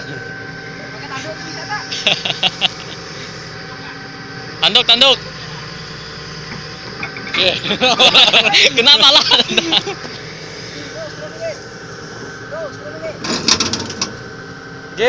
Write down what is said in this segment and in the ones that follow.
Pakai tanduk bisa tak? Tanduk. Kenapa lah? G.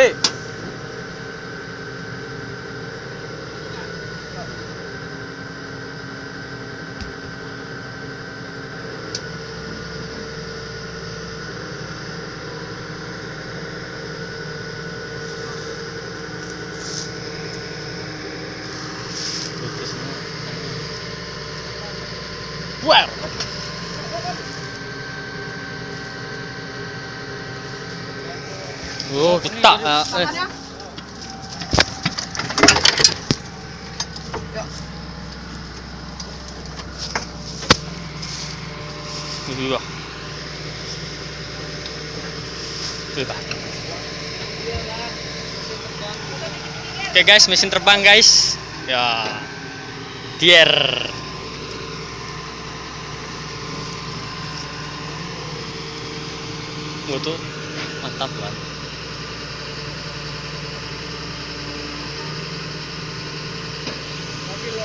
Wow. Oh, ketak. Iya. Oke guys, mesin terbang guys. Ya. Dier. Tuh mantap lah. Mobil